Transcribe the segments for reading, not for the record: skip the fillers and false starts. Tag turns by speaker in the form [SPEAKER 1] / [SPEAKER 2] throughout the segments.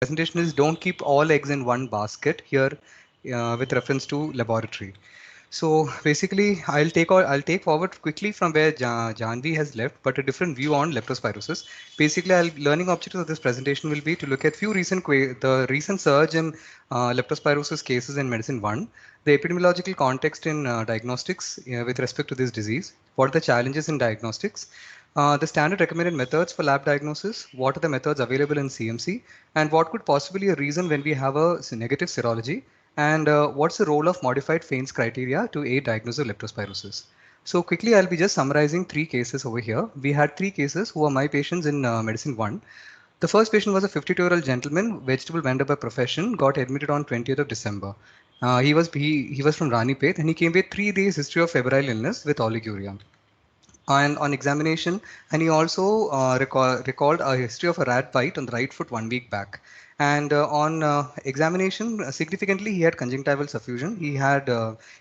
[SPEAKER 1] presentation is don't keep all eggs in one basket here with reference to laboratory. So basically, I'll take forward quickly from where Janvi has left, but a different view on leptospirosis. Basically, learning objectives of this presentation will be to look at few the recent surge in leptospirosis cases in medicine one, the epidemiological context in diagnostics with respect to this disease, what are the challenges in diagnostics, the standard recommended methods for lab diagnosis, what are the methods available in CMC, and what could possibly a reason when we have a negative serology, and what's the role of modified Fain's criteria to aid diagnosis of leptospirosis. So quickly, I'll be just summarizing three cases over here. We had three cases who are my patients in medicine 1. The first patient was a 52-year-old gentleman, vegetable vendor by profession, got admitted on 20th of December. He was from Ranipet and he came with 3 days history of febrile illness with oliguria and on examination, and he also recalled a history of a rat bite on the right foot 1 week back. And on examination, significantly, he had conjunctival suffusion. He had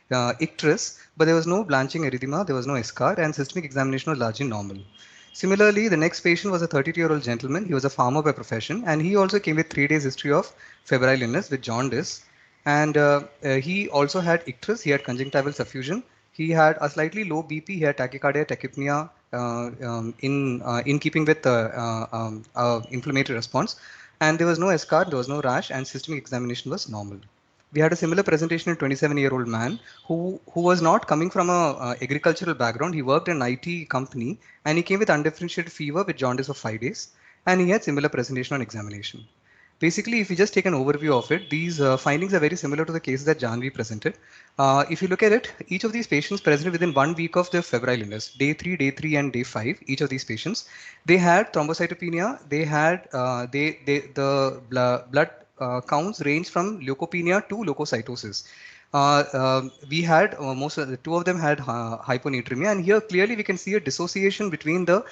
[SPEAKER 1] icterus, but there was no blanching erythema, there was no eschar, and systemic examination was largely normal. Similarly, the next patient was a 32-year-old gentleman. He was a farmer by profession, and he also came with 3 days history of febrile illness with jaundice. And he also had icterus. He had conjunctival suffusion. He had a slightly low BP. He had tachycardia, tachypnea in keeping with inflammatory response. And there was no eschar, there was no rash, and systemic examination was normal. We had a similar presentation, a 27-year-old man who was not coming from a agricultural background. He worked in an IT company and he came with undifferentiated fever with jaundice of 5 days, and he had similar presentation on examination. Basically, if you just take an overview of it, these findings are very similar to the cases that Janvi presented. If you look at it, each of these patients presented within 1 week of their febrile illness, day 3, and day 5, each of these patients, they had thrombocytopenia, they had the blood counts range from leukopenia to leukocytosis. We had most of the two of them had hyponatremia, and here clearly we can see a dissociation between the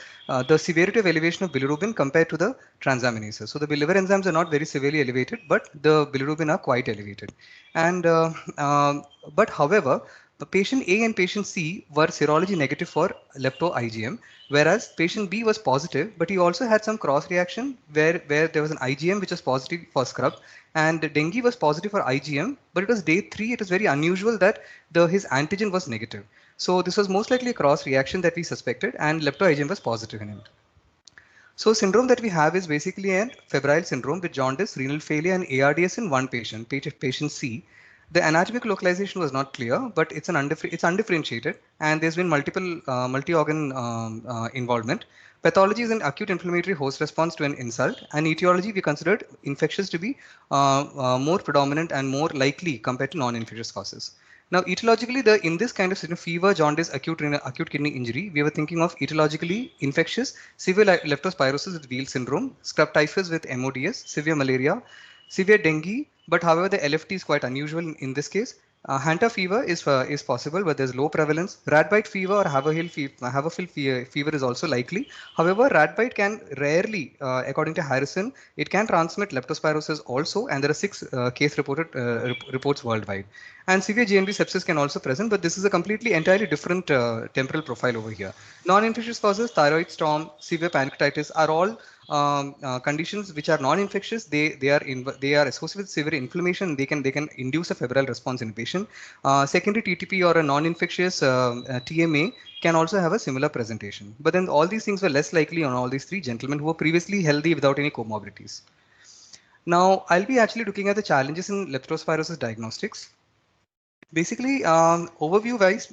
[SPEAKER 1] severity of elevation of bilirubin compared to the transaminases. So the liver enzymes are not very severely elevated, but the bilirubin are quite elevated. And but however, the patient A and patient C were serology negative for lepto IgM, whereas patient B was positive, but he also had some cross reaction where there was an IgM which was positive for scrub, and dengue was positive for IgM, but it was day 3. It was very unusual that his antigen was negative. So this was most likely a cross reaction that we suspected, and lepto IgM was positive in it. So syndrome that we have is basically a febrile syndrome with jaundice, renal failure, and ARDS in one patient, patient C. The anatomical localization was not clear, but it's undifferentiated, and there's been multi-organ involvement. Pathology is an acute inflammatory host response to an insult, and etiology we considered infectious to be more predominant and more likely compared to non-infectious causes. Now, etiologically, in this kind of fever, jaundice, acute kidney injury, we were thinking of etiologically infectious, severe leptospirosis with Wheel syndrome, scrub typhus with MODS, severe malaria, severe dengue, but however, the LFT is quite unusual in this case. Hanta fever is possible, but there's low prevalence. Rat bite fever or Haverhill fever is also likely. However, rat bite can rarely, according to Harrison, it can transmit leptospirosis also, and there are 6 reports worldwide. And severe JNB sepsis can also present, but this is a completely entirely different temporal profile over here. Non-infectious causes, thyroid storm, severe pancreatitis are all conditions which are non-infectious. They are associated with severe inflammation. They can induce a febrile response in a patient. Secondary TTP or a non-infectious TMA can also have a similar presentation. But then all these things were less likely on all these 3 gentlemen who were previously healthy without any comorbidities. Now, I'll be actually looking at the challenges in leptospirosis diagnostics. Basically, overview wise,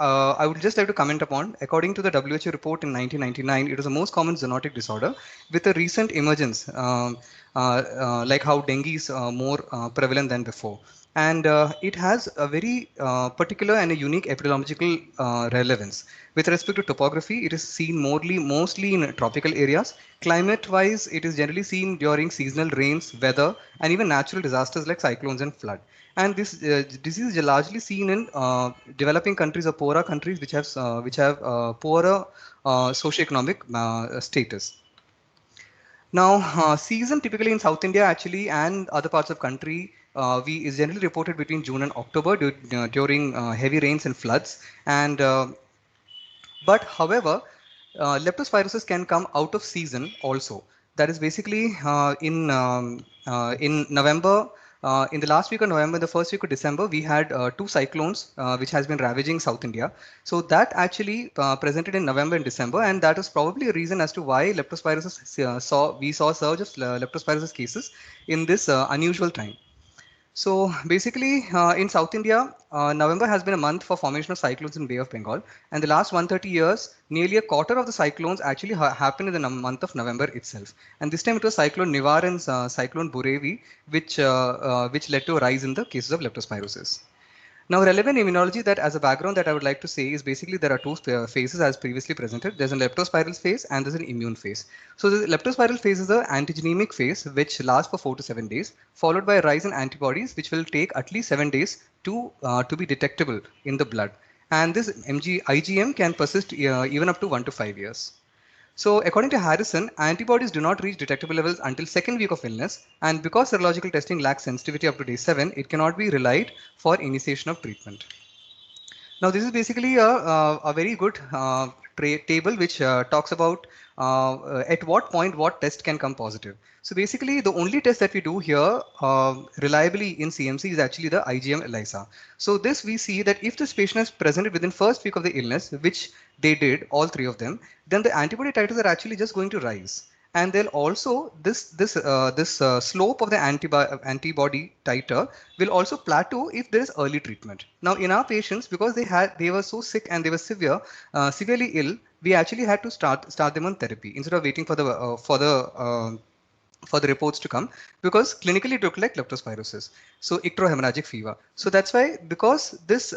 [SPEAKER 1] I would just like to comment upon, according to the WHO report in 1999, it was the most common zoonotic disorder with a recent emergence, like how dengue is more prevalent than before. And it has a very particular and a unique epidemiological relevance. With respect to topography, it is seen mostly in tropical areas. Climate-wise, it is generally seen during seasonal rains, weather, and even natural disasters like cyclones and flood. And this disease is largely seen in developing countries or poorer countries which have poorer socioeconomic status. Now, season typically in South India actually and other parts of country is generally reported between June and October during heavy rains and floods. And but however, leptospirosis can come out of season also. That is basically in November. In the last week of November, the first week of December, we had two cyclones which has been ravaging South India. So that actually presented in November and December, and that is probably a reason as to why leptospirosis we saw a surge of leptospirosis cases in this unusual time. So basically, in South India, November has been a month for formation of cyclones in Bay of Bengal, and the last 130 years, nearly a quarter of the cyclones actually happened in the month of November itself. And this time it was Cyclone Nivar and Cyclone Burevi, which led to a rise in the cases of leptospirosis. Now, relevant immunology that as a background that I would like to say is basically there are two phases as previously presented. There's a leptospiral phase and there's an immune phase. So the leptospiral phase is the antigenemic phase, which lasts for 4 to 7 days, followed by a rise in antibodies, which will take at least 7 days to be detectable in the blood. And this IgM can persist even up to 1 to 5 years. So according to Harrison, antibodies do not reach detectable levels until second week of illness, and because serological testing lacks sensitivity up to day 7, it cannot be relied for initiation of treatment. Now, this is basically a very good table which talks about at what point what test can come positive. So basically, the only test that we do here reliably in CMC is actually the IgM ELISA. So this we see that if this patient is presented within first week of the illness, which they did, all three of them, then the antibody titers are actually just going to rise. And they'll also this slope of the antibody titer will also plateau if there is early treatment. Now, in our patients, because they were so sick and they were severely ill, we actually had to start them on therapy instead of waiting for the reports to come, because clinically it looked like leptospirosis, so icterohemorrhagic fever. So that's why, because this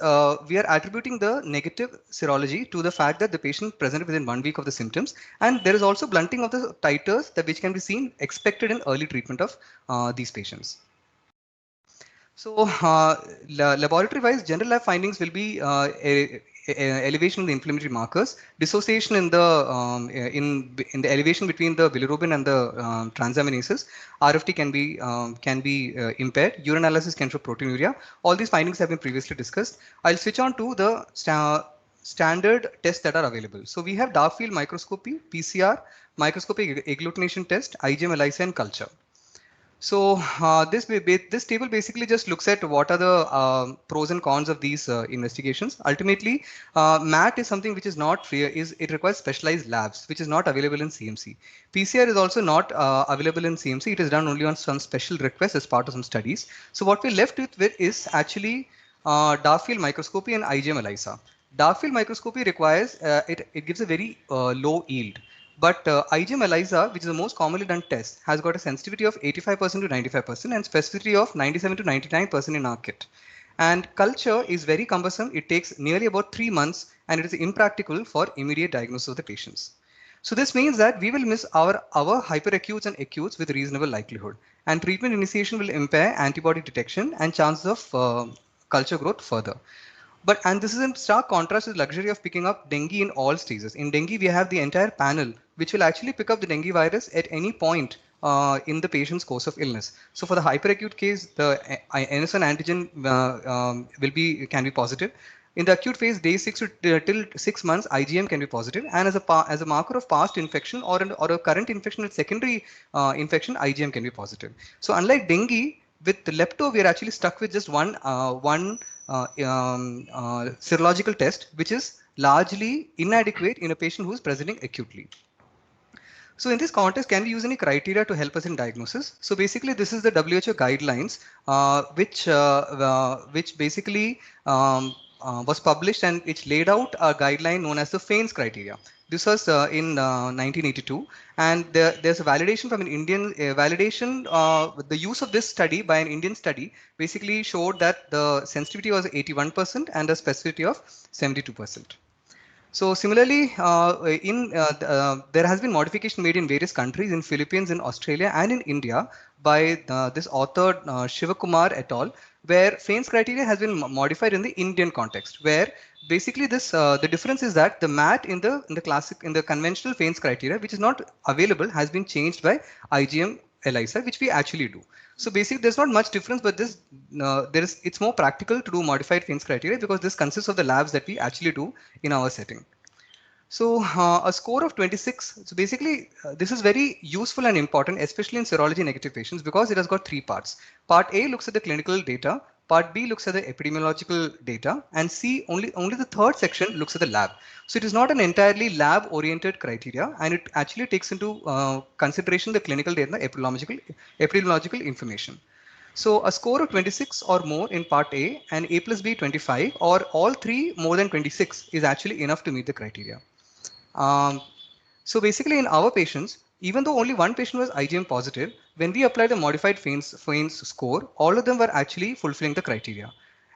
[SPEAKER 1] we are attributing the negative serology to the fact that the patient presented within 1 week of the symptoms, and there is also blunting of the titers that which can be seen expected in early treatment of these patients. So, laboratory-wise, general lab findings will be elevation in the inflammatory markers, dissociation in the elevation between the bilirubin and the transaminases. RFT can be impaired. Urinalysis can show proteinuria. All these findings have been previously discussed. I'll switch on to the standard tests that are available. So we have dark field microscopy, PCR, microscopic agglutination test, IgM ELISA, and culture. So this table basically just looks at what are the pros and cons of these investigations. Ultimately, MAT is something which is not free. It requires specialized labs, which is not available in CMC. PCR is also not available in CMC. It is done only on some special requests as part of some studies. So what we're left with is actually dark field microscopy and IgM ELISA. Dark field microscopy requires it gives a very low yield. But IgM ELISA, which is the most commonly done test, has got a sensitivity of 85% to 95% and specificity of 97 to 99% in our kit. And culture is very cumbersome. It takes nearly about 3 months, and it is impractical for immediate diagnosis of the patients. So this means that we will miss our hyperacutes and acutes with reasonable likelihood. And treatment initiation will impair antibody detection and chances of culture growth further. And this is in stark contrast to the luxury of picking up dengue in all stages. In dengue, we have the entire panel, which will actually pick up the dengue virus at any point in the patient's course of illness. So for the hyperacute case, the NS1 antigen can be positive. In the acute phase, day 6 to till 6 months, IgM can be positive, and as a marker of past infection or a current infection with secondary infection, IgM can be positive. So unlike dengue, with the lepto, we are actually stuck with just one serological test, which is largely inadequate in a patient who is presenting acutely. So in this context, can we use any criteria to help us in diagnosis? So basically, this is the WHO guidelines, which basically was published and which laid out a guideline known as the FAINS criteria. This was in 1982, and there's a validation from an Indian validation. The use of this study by an Indian study basically showed that the sensitivity was 81% and a specificity of 72%. So similarly, there has been modification made in various countries, in Philippines, in Australia, and in India by this author Shivakumar et al., where FAINS criteria has been modified in the Indian context, where basically the difference is that the MAT in the conventional FAINS criteria, which is not available, has been changed by IgM ELISA, which we actually do. So basically, there's not much difference, but it's more practical to do modified FAINS criteria because this consists of the labs that we actually do in our setting. So a score of 26. So basically, this is very useful and important, especially in serology negative patients, because it has got three parts. Part A looks at the clinical data. Part B looks at the epidemiological data, and C only the third section looks at the lab. So it is not an entirely lab-oriented criteria, and it actually takes into consideration the clinical data, and the epidemiological information. So a score of 26 or more in part A and A plus B 25 or all three more than 26 is actually enough to meet the criteria. Um, so basically in our patients, even though only one patient was IgM positive, when we applied the modified Faines score, all of them were actually fulfilling the criteria.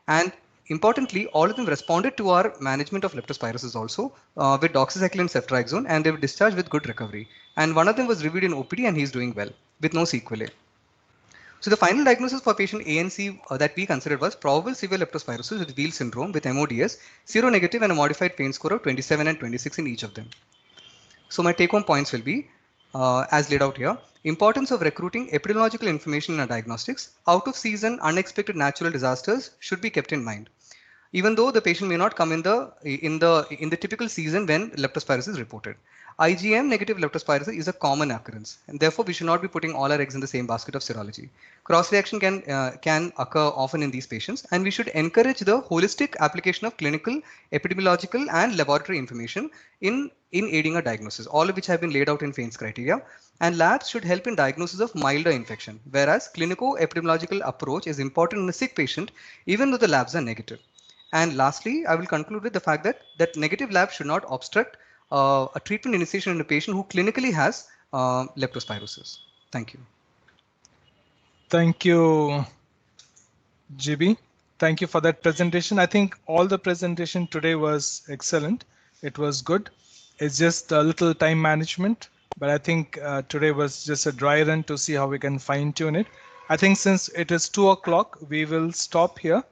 [SPEAKER 1] And importantly, all of them responded to our management of leptospirosis also with doxycycline and ceftriaxone, and they were discharged with good recovery. And one of them was reviewed in OPD and he's doing well with no sequelae. So the final diagnosis for patient A and C that we considered was probable severe leptospirosis with Wheel syndrome with MODS, seronegative and a modified Faines score of 27 and 26 in each of them. So my take-home points will be, as laid out here, importance of recruiting epidemiological information in our diagnostics. Out of season, unexpected natural disasters should be kept in mind, even though the patient may not come in the typical season when leptospirosis is reported. IgM negative leptospirosis is a common occurrence, and therefore we should not be putting all our eggs in the same basket of serology. Cross reaction can occur often in these patients, and we should encourage the holistic application of clinical, epidemiological, and laboratory information in aiding a diagnosis, all of which have been laid out in Faines criteria. And labs should help in diagnosis of milder infection, whereas clinico-epidemiological approach is important in a sick patient, even though the labs are negative. And lastly, I will conclude with the fact that negative lab should not obstruct a treatment initiation in a patient who clinically has leptospirosis. Thank you.
[SPEAKER 2] Thank you, GB. Thank you for that presentation. I think all the presentation today was excellent. It was good. It's just a little time management, but I think today was just a dry run to see how we can fine tune it. I think since it is 2 o'clock, we will stop here.